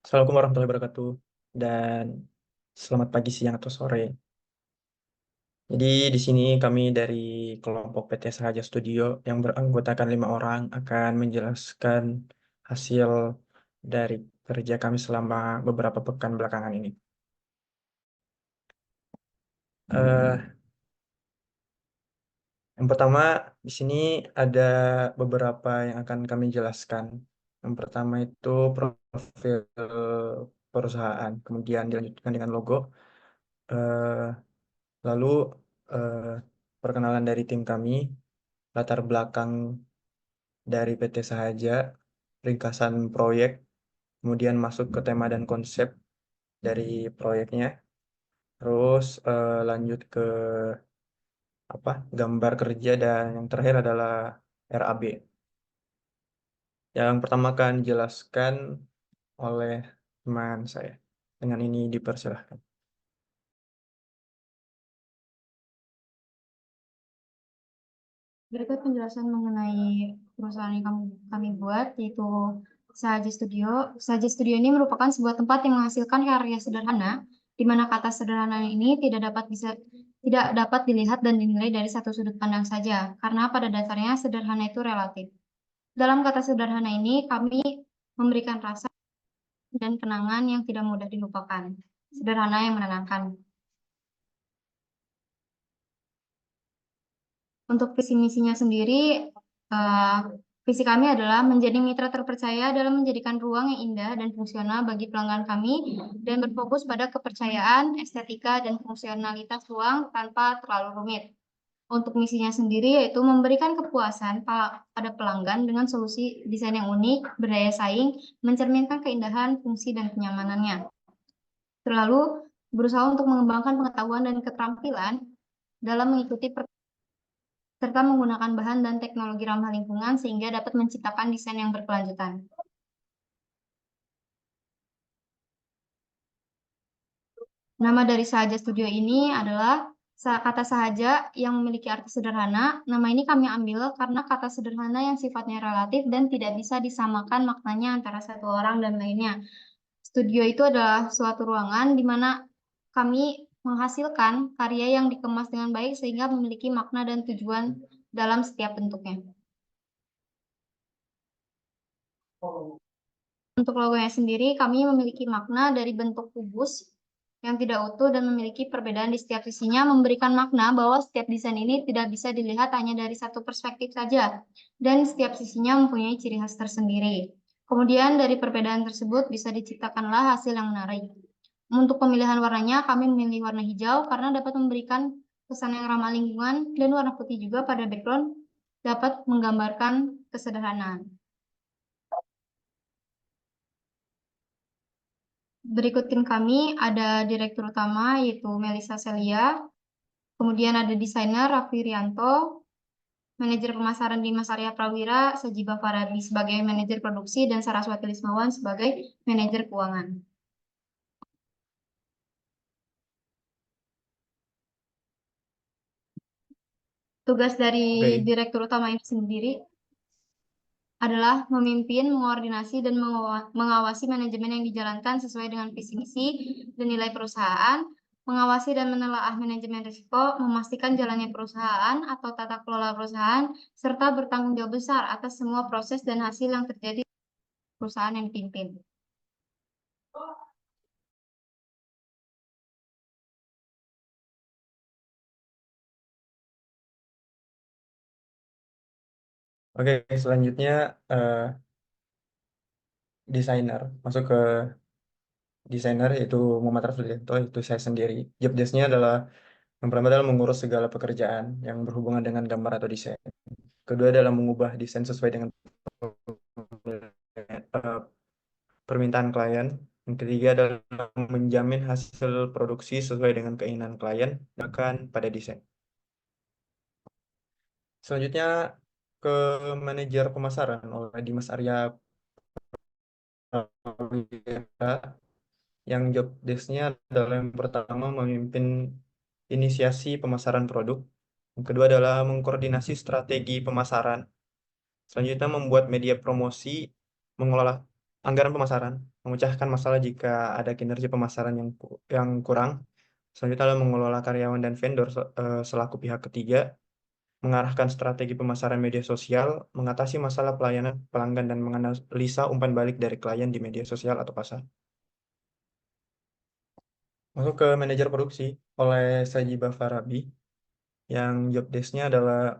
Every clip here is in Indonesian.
Assalamualaikum warahmatullahi wabarakatuh dan selamat pagi, siang, atau sore. Jadi di sini kami dari kelompok PT Sahaja Studio yang beranggotakan 5 orang akan menjelaskan hasil dari kerja kami selama beberapa pekan belakangan ini. Eh, yang pertama di sini ada beberapa yang akan kami jelaskan. Yang pertama itu profil perusahaan, kemudian dilanjutkan dengan logo. Eh, Lalu eh, perkenalan dari tim kami, latar belakang dari PT Sahaja, ringkasan proyek, kemudian masuk ke tema dan konsep dari proyeknya, terus lanjut ke gambar kerja, dan yang terakhir adalah RAB. Yang pertama akan dijelaskan oleh teman saya. Dengan ini dipersilahkan. Berikut penjelasan mengenai perusahaan yang kami buat, yaitu Sahaja Studio. Sahaja Studio ini merupakan sebuah tempat yang menghasilkan karya sederhana, di mana kata sederhana ini tidak dapat dilihat dan dinilai dari satu sudut pandang saja, karena pada dasarnya sederhana itu relatif. Dalam kata sederhana ini, kami memberikan rasa dan kenangan yang tidak mudah dilupakan. Sederhana yang menenangkan. Untuk visi misinya sendiri, eh, visi kami adalah menjadi mitra terpercaya dalam menjadikan ruang yang indah dan fungsional bagi pelanggan kami dan berfokus pada kepercayaan, estetika, dan fungsionalitas ruang tanpa terlalu rumit. Untuk misinya sendiri yaitu memberikan kepuasan pada pelanggan dengan solusi desain yang unik, berdaya saing, mencerminkan keindahan, fungsi, dan kenyamanannya. Terlalu berusaha untuk mengembangkan pengetahuan dan keterampilan dalam mengikuti serta menggunakan bahan dan teknologi ramah lingkungan sehingga dapat menciptakan desain yang berkelanjutan. Nama dari Sahaja Studio ini adalah kata sahaja yang memiliki arti sederhana. Nama ini kami ambil karena kata sederhana yang sifatnya relatif dan tidak bisa disamakan maknanya antara satu orang dan lainnya. Studio itu adalah suatu ruangan di mana kami menghasilkan karya yang dikemas dengan baik sehingga memiliki makna dan tujuan dalam setiap bentuknya. Untuk logonya sendiri, kami memiliki makna dari bentuk kubus yang tidak utuh dan memiliki perbedaan di setiap sisinya, memberikan makna bahwa setiap desain ini tidak bisa dilihat hanya dari satu perspektif saja, dan setiap sisinya mempunyai ciri khas tersendiri. Kemudian dari perbedaan tersebut bisa diciptakanlah hasil yang menarik. Untuk pemilihan warnanya, kami memilih warna hijau karena dapat memberikan kesan yang ramah lingkungan, dan warna putih juga pada background dapat menggambarkan kesederhanaan. Berikut tim kami ada direktur utama yaitu Melisa Celia, kemudian ada desainer Raffi Rianto, manajer pemasaran Dimas Arya Prawira, Sajiba Farabi sebagai manajer produksi, dan Saraswati Lismawan sebagai manajer keuangan. Tugas dari Oke. direktur utama ini sendiri adalah memimpin, mengoordinasi, dan mengawasi manajemen yang dijalankan sesuai dengan visi misi dan nilai perusahaan, mengawasi dan menelaah manajemen risiko, memastikan jalannya perusahaan atau tata kelola perusahaan, serta bertanggung jawab besar atas semua proses dan hasil yang terjadi di perusahaan yang dipimpin. Oke, selanjutnya desainer. Masuk ke desainer, yaitu Muhammad Raflianto, itu saya sendiri. Job desk-nya adalah yang pertama adalah mengurus segala pekerjaan yang berhubungan dengan gambar atau desain. Kedua adalah mengubah desain sesuai dengan eh, permintaan klien. Yang ketiga adalah menjamin hasil produksi sesuai dengan keinginan klien, bahkan pada desain. Selanjutnya ke manajer pemasaran oleh Dimas Arya Prawira, yang job desk-nya adalah yang pertama memimpin inisiasi pemasaran produk. Yang kedua adalah mengkoordinasi strategi pemasaran. Selanjutnya membuat media promosi, mengelola anggaran pemasaran, memecahkan masalah jika ada kinerja pemasaran yang kurang. Selanjutnya adalah mengelola karyawan dan vendor selaku pihak ketiga, mengarahkan strategi pemasaran media sosial, mengatasi masalah pelayanan pelanggan, dan menganalisa umpan balik dari klien di media sosial atau pasar. Masuk ke manajer produksi oleh Sajibah Farabi, yang job desk-nya adalah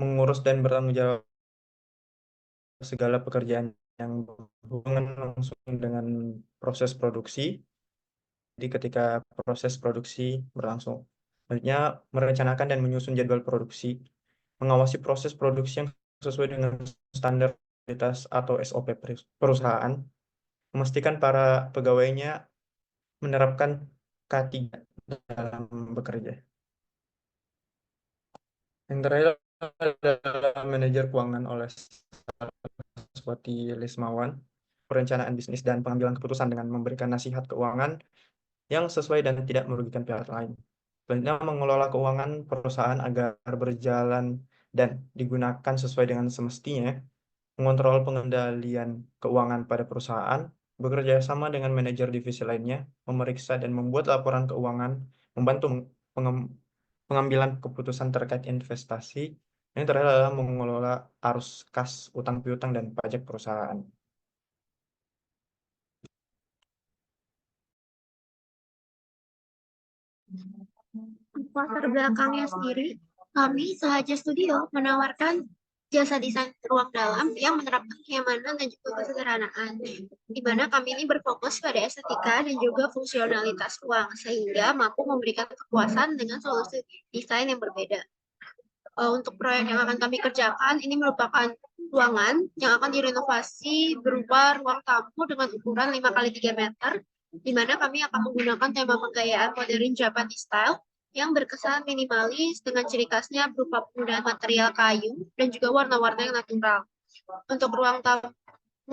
mengurus dan bertanggung jawab segala pekerjaan yang berhubungan langsung dengan proses produksi. Jadi ketika proses produksi berlangsung, selanjutnya merencanakan dan menyusun jadwal produksi, mengawasi proses produksi yang sesuai dengan standar kualitas atau SOP perusahaan, memastikan para pegawainya menerapkan K3 dalam bekerja. Yang terakhir adalah manajer keuangan oleh Swati Lismawan, perencanaan bisnis dan pengambilan keputusan dengan memberikan nasihat keuangan yang sesuai dan tidak merugikan pihak lain. Selanjutnya, mengelola keuangan perusahaan agar berjalan dan digunakan sesuai dengan semestinya, mengontrol pengendalian keuangan pada perusahaan, bekerja sama dengan manajer divisi lainnya, memeriksa dan membuat laporan keuangan, membantu pengambilan keputusan terkait investasi. Yang terakhir adalah mengelola arus kas, utang piutang, dan pajak perusahaan. Latar belakangnya sendiri, kami Sahaja Studio menawarkan jasa desain ruang dalam yang menerapkan kenyamanan dan juga kesederhanaan, di mana kami ini berfokus pada estetika dan juga fungsionalitas ruang, sehingga mampu memberikan kepuasan dengan solusi desain yang berbeda. Untuk proyek yang akan kami kerjakan, ini merupakan ruangan yang akan direnovasi berupa ruang tamu dengan ukuran 5x3 meter, di mana kami akan menggunakan tema penggayaan modern Japanese style yang berkesan minimalis dengan ciri khasnya berupa penggunaan material kayu dan juga warna-warna yang natural. Untuk ruang tamu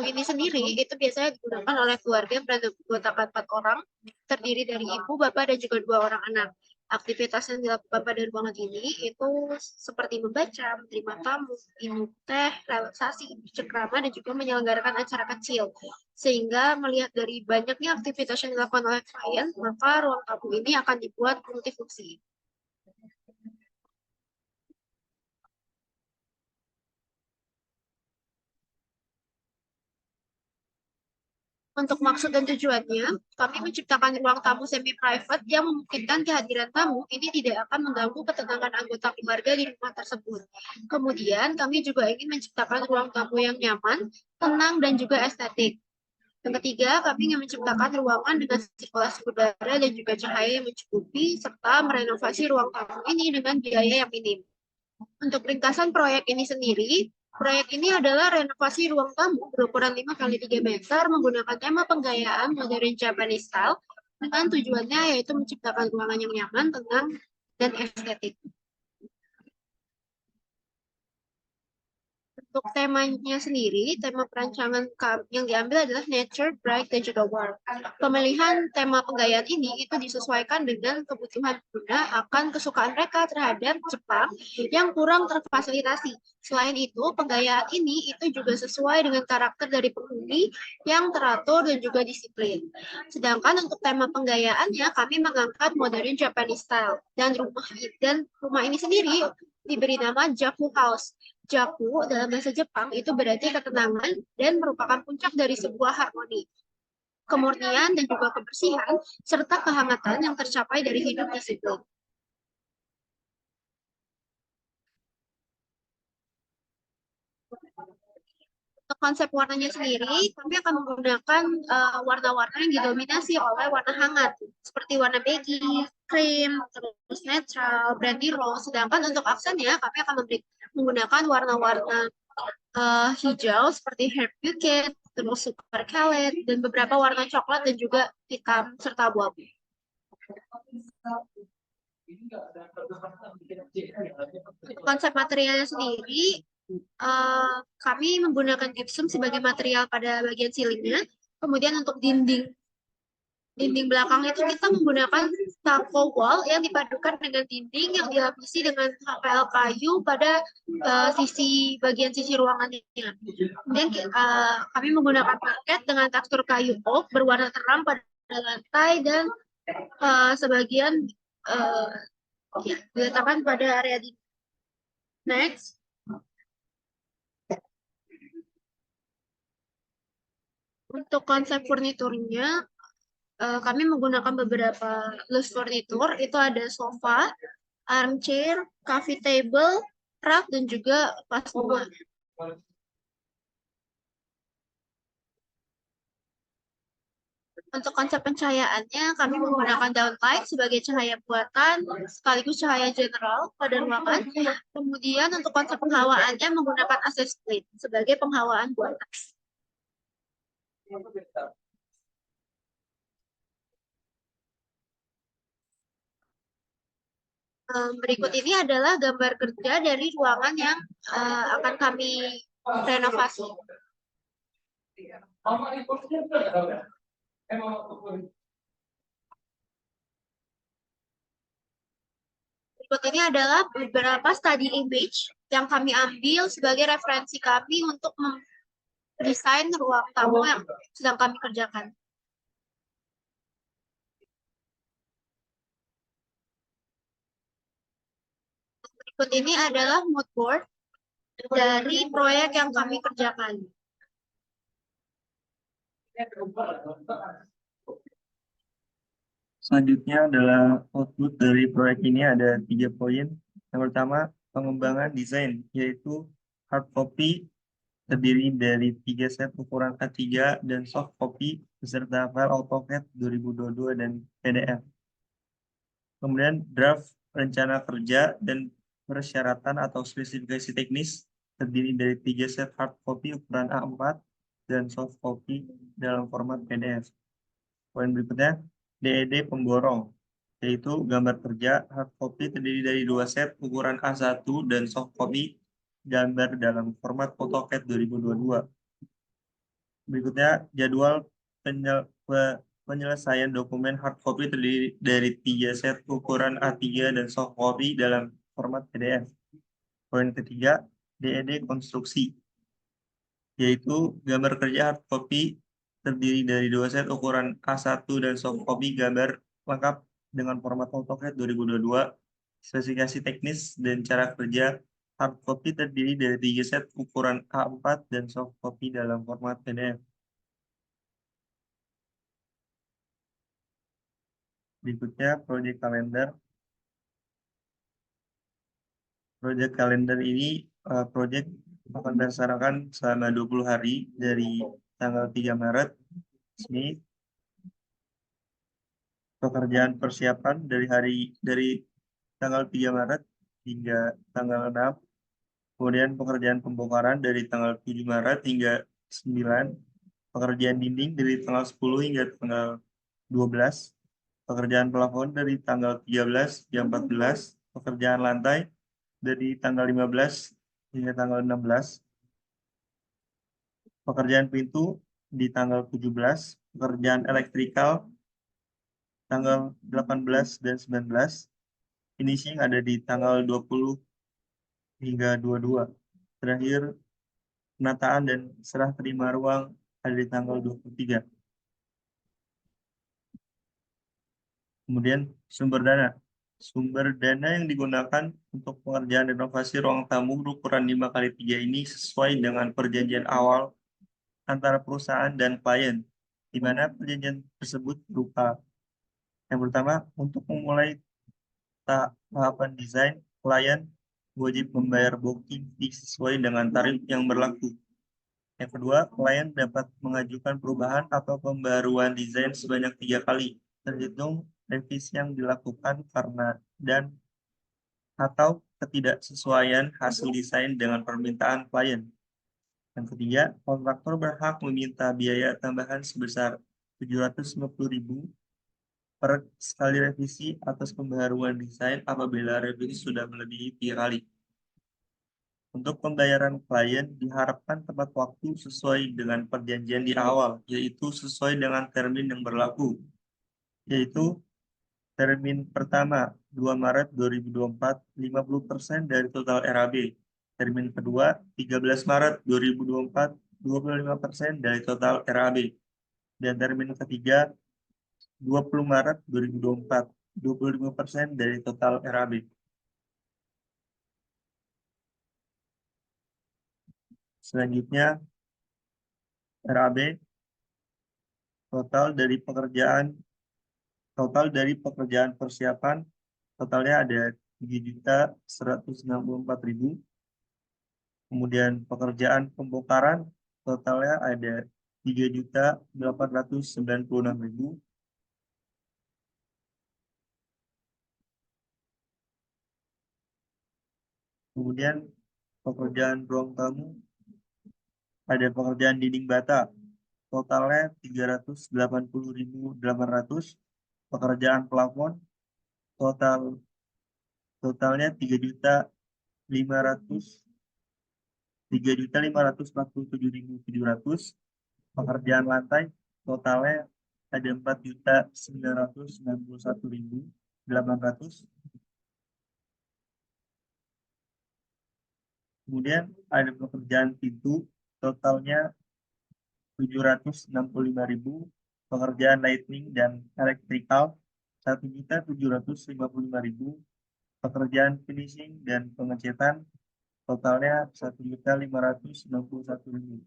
ini sendiri itu biasanya digunakan oleh keluarga yang beranggotakan 4 orang, terdiri dari ibu, bapak, dan juga 2 orang anak. Aktivitas yang dilakukan pada ruangan ini itu seperti membaca, menerima tamu, minum teh, relaksasi, bercengkrama, dan juga menyelenggarakan acara kecil. Sehingga melihat dari banyaknya aktivitas yang dilakukan oleh klien, maka ruang tamu ini akan dibuat multifungsi. Untuk maksud dan tujuannya, kami menciptakan ruang tamu semi-private yang memungkinkan kehadiran tamu ini tidak akan mengganggu ketenangan anggota keluarga di rumah tersebut. Kemudian, kami juga ingin menciptakan ruang tamu yang nyaman, tenang, dan juga estetik. Yang ketiga, kami ingin menciptakan ruangan dengan sirkulasi udara dan juga cahaya yang mencukupi, serta merenovasi ruang tamu ini dengan biaya yang minim. Untuk ringkasan proyek ini sendiri, proyek ini adalah renovasi ruang tamu berukuran 5x3 meter menggunakan tema penggayaan modern Japanese style dengan tujuannya yaitu menciptakan ruangan yang nyaman, tenang, dan estetik. Untuk temanya sendiri, tema perancangan yang diambil adalah nature, bright, dan juga warm. Pemilihan tema penggayaan ini itu disesuaikan dengan kebutuhan pengguna akan kesukaan mereka terhadap Jepang yang kurang terfasilitasi. Selain itu, penggayaan ini itu juga sesuai dengan karakter dari penghuni yang teratur dan juga disiplin. Sedangkan untuk tema penggayaannya, kami mengangkat modern Japanese style dan rumah ini sendiri diberi nama Jaku House. Jaku dalam bahasa Jepang itu berarti ketenangan dan merupakan puncak dari sebuah harmoni, kemurnian dan juga kebersihan, serta kehangatan yang tercapai dari hidup disiplin. Untuk konsep warnanya sendiri, kami akan menggunakan warna-warna yang didominasi oleh warna hangat, seperti warna beige, cream, terus netral, brandy rose. Sedangkan untuk aksennya, kami akan menggunakan warna-warna hijau seperti herb bouquet, terus super calet, dan beberapa warna coklat dan juga hitam serta abu-abu. Konsep materialnya sendiri, kami menggunakan gypsum sebagai material pada bagian ceilingnya. Kemudian untuk dinding belakang itu kita menggunakan stucco wall yang dipadukan dengan dinding yang dilapisi dengan HPL kayu pada bagian sisi ruangannya. Kemudian kami menggunakan parket dengan tekstur kayu oak berwarna terang pada lantai dan sebagian diletakkan pada area dinding. Next. Untuk konsep furniturnya, kami menggunakan beberapa loose furniture. Itu ada sofa, armchair, coffee table, rak, dan juga vas bunga. Untuk konsep pencahayaannya, kami menggunakan downlight sebagai cahaya buatan, sekaligus cahaya general pada ruangan. Kemudian untuk konsep penghawaannya menggunakan AC split sebagai penghawaan buatan. Berikut ini adalah gambar kerja dari ruangan yang akan kami renovasi. Berikut ini adalah beberapa study image yang kami ambil sebagai referensi kami untuk mendesain ruang tamu yang sedang kami kerjakan. Berikut ini adalah mood board dari proyek yang kami kerjakan. Selanjutnya adalah output dari proyek ini ada 3 poin. Yang pertama, pengembangan desain, yaitu hard copy terdiri dari 3 set ukuran A3 dan soft copy beserta file AutoCAD 2022 dan PDF. Kemudian draft rencana kerja dan persyaratan atau spesifikasi teknis terdiri dari 3 set hard copy ukuran A4 dan soft copy dalam format PDF. Poin berikutnya, DED pemborong, yaitu gambar kerja hard copy terdiri dari 2 set ukuran A1 dan soft copy gambar dalam format AutoCAD 2022. Berikutnya, jadwal penyelesaian dokumen hard copy terdiri dari 3 set ukuran A3 dan soft copy dalam format PDF. Poin ketiga, DED konstruksi, yaitu gambar kerja hard copy terdiri dari 2 set ukuran A1 dan soft copy gambar lengkap dengan format AutoCAD 2022, spesifikasi teknis dan cara kerja hard copy terdiri dari 3 set ukuran A4 dan soft copy dalam format PDF. Berikutnya, project kalender. Project kalender ini project akan dilaksanakan selama 20 hari dari tanggal 3 Maret. Ini pekerjaan persiapan dari tanggal 3 Maret hingga tanggal 6. Kemudian pekerjaan pembongkaran dari tanggal 7 Maret hingga 9. Pekerjaan dinding dari tanggal 10 hingga tanggal 12. Pekerjaan plafon dari tanggal 13 hingga 14. Pekerjaan lantai dari tanggal 15 hingga tanggal 16. Pekerjaan pintu di tanggal 17. Pekerjaan elektrikal tanggal 18 dan 19. Finishing ada di tanggal 20 hingga 22. Terakhir, penataan dan serah terima ruang ada di tanggal 23. Kemudian sumber dana. Sumber dana yang digunakan untuk pengerjaan renovasi ruang tamu berukuran 5x3 ini sesuai dengan perjanjian awal antara perusahaan dan klien, di mana perjanjian tersebut berupa yang pertama, untuk memulai tahapan desain, klien wajib membayar booking fee sesuai dengan tarif yang berlaku. Yang kedua, klien dapat mengajukan perubahan atau pembaruan desain sebanyak 3 kali, terhitung revisi yang dilakukan karena dan atau ketidaksesuaian hasil desain dengan permintaan klien. Yang ketiga, kontraktor berhak meminta biaya tambahan sebesar 750.000 per sekali revisi atas pembaharuan desain apabila revisi sudah melebihi 3 kali. Untuk pembayaran klien diharapkan tepat waktu sesuai dengan perjanjian di awal, yaitu sesuai dengan termin yang berlaku, yaitu Termin pertama, 2 Maret 2024, 50% dari total RAB. Termin kedua, 13 Maret 2024, 25% dari total RAB. Dan termin ketiga, 20 Maret 2024, 25% dari total RAB. Selanjutnya, RAB total dari pekerjaan persiapan totalnya ada 3.164.000. Kemudian pekerjaan pembongkaran totalnya ada 3.896.000. Kemudian pekerjaan ruang tamu ada pekerjaan dinding bata totalnya 380.800. Pekerjaan plafon totalnya 3.547.700. Pekerjaan lantai totalnya ada 4.991.800. Kemudian ada pekerjaan pintu totalnya 765.000. Pekerjaan lighting dan elektrikal 1.755.000. Pekerjaan finishing dan pengecetan totalnya 1.561.000.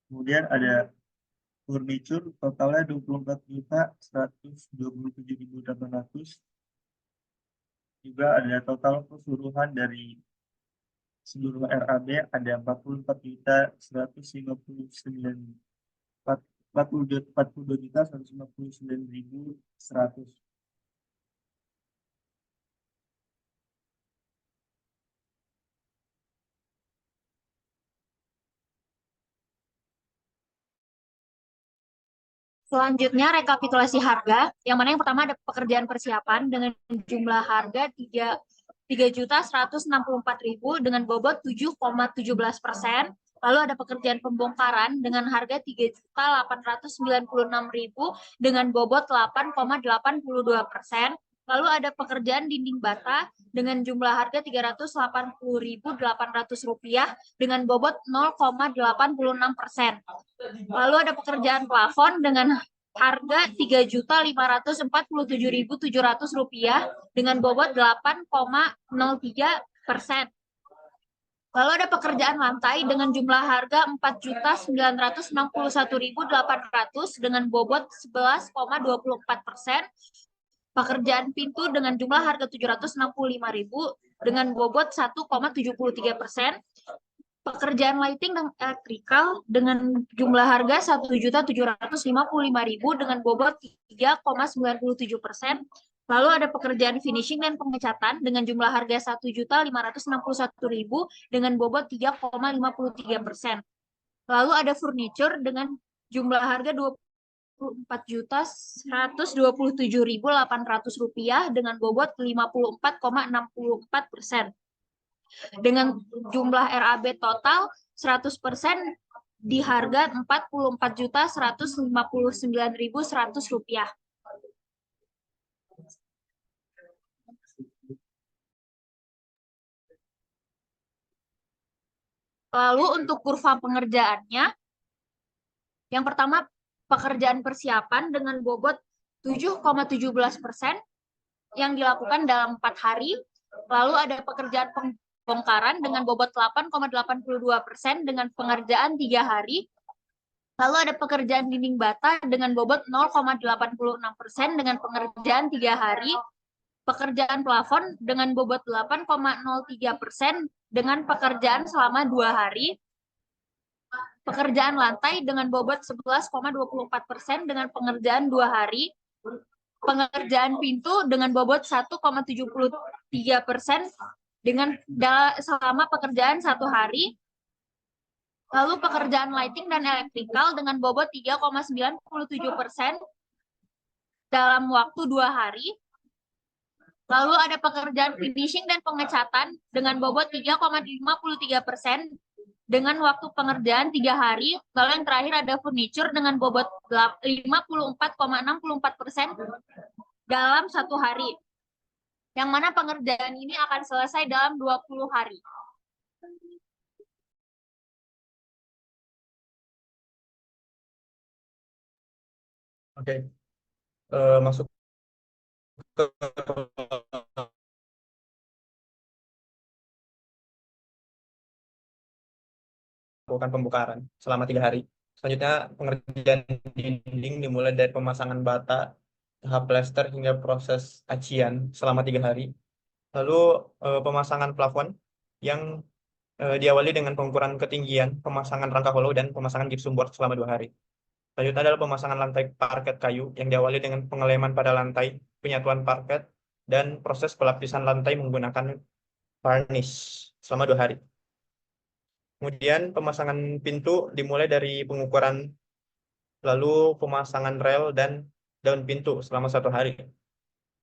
Kemudian ada furniture totalnya 24.127.800. Juga ada total keseluruhan dari seluruh RAB ada 42.159.100. Selanjutnya rekapitulasi harga, yang mana yang pertama ada pekerjaan persiapan dengan jumlah harga 3.164.000 dengan bobot 7,17%. Lalu ada pekerjaan pembongkaran dengan harga 3.896.000 dengan bobot 8,82%. Lalu ada pekerjaan dinding bata dengan jumlah harga Rp380.800 dengan bobot 0,86%. Lalu ada pekerjaan plafon dengan harga Rp3.547.700 dengan bobot 8,03%. Lalu ada pekerjaan lantai dengan jumlah harga Rp4.961.800 dengan bobot 11,24%. Pekerjaan pintu dengan jumlah harga Rp765.000 dengan bobot 1,73%. Pekerjaan lighting dan elektrikal dengan jumlah harga Rp1.755.000 dengan bobot 3,97%. Lalu ada pekerjaan finishing dan pengecatan dengan jumlah harga Rp1.561.000 dengan bobot 3,53%. Lalu ada furniture dengan jumlah harga Rp24.127.800 dengan bobot 54,64%. Dengan jumlah RAB total 100% di harga Rp44.159.100. Lalu untuk kurva pengerjaannya, yang pertama pekerjaan persiapan dengan bobot 7,17% yang dilakukan dalam 4 hari. Lalu ada pekerjaan pembongkaran dengan bobot 8,82% dengan pengerjaan 3 hari. Lalu ada pekerjaan dinding bata dengan bobot 0,86% dengan pengerjaan 3 hari. Pekerjaan plafon dengan bobot 8,03% dengan pekerjaan selama 2 hari. Pekerjaan lantai dengan bobot 11,24% dengan pengerjaan 2 hari. Pengerjaan pintu dengan bobot 1,73% dengan selama pekerjaan 1 hari. Lalu pekerjaan lighting dan elektrikal dengan bobot 3,97% dalam waktu 2 hari. Lalu ada pekerjaan finishing dan pengecatan dengan bobot 3,53% dengan waktu pengerjaan 3 hari. Lalu yang terakhir ada furniture dengan bobot 54,64% dalam 1 hari. Yang mana pengerjaan ini akan selesai dalam 20 hari. Oke, masuk ke melakukan pembongkaran selama 3 hari. Selanjutnya pengerjaan dinding dimulai dari pemasangan bata, tahap plester hingga proses acian selama 3 hari. Lalu pemasangan plafon yang diawali dengan pengukuran ketinggian, pemasangan rangka hollow dan pemasangan gypsum board selama 2 hari. Selanjutnya adalah pemasangan lantai parket kayu yang diawali dengan pengeleman pada lantai, penyatuan parket, dan proses pelapisan lantai menggunakan varnish selama 2 hari. Kemudian pemasangan pintu dimulai dari pengukuran, lalu pemasangan rel dan daun pintu selama 1 hari.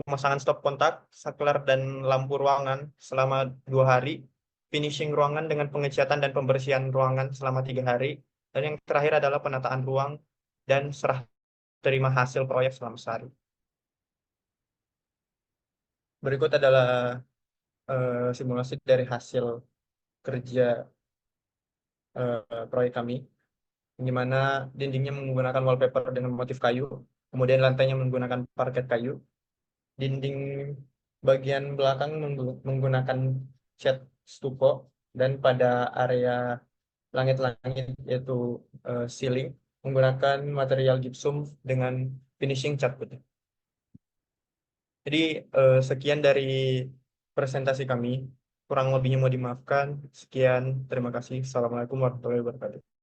Pemasangan stop kontak, saklar dan lampu ruangan selama 2 hari. Finishing ruangan dengan pengecatan dan pembersihan ruangan selama 3 hari. Dan yang terakhir adalah penataan ruang dan serah terima hasil proyek selama sehari. Berikut adalah simulasi dari hasil kerja proyek kami, di mana dindingnya menggunakan wallpaper dengan motif kayu, kemudian lantainya menggunakan parket kayu, dinding bagian belakang menggunakan cat stuko, dan pada area langit-langit yaitu ceiling menggunakan material gypsum dengan finishing cat putih. Jadi sekian dari presentasi kami. Kurang lebihnya mau dimaafkan. Sekian, terima kasih. Assalamualaikum warahmatullahi wabarakatuh.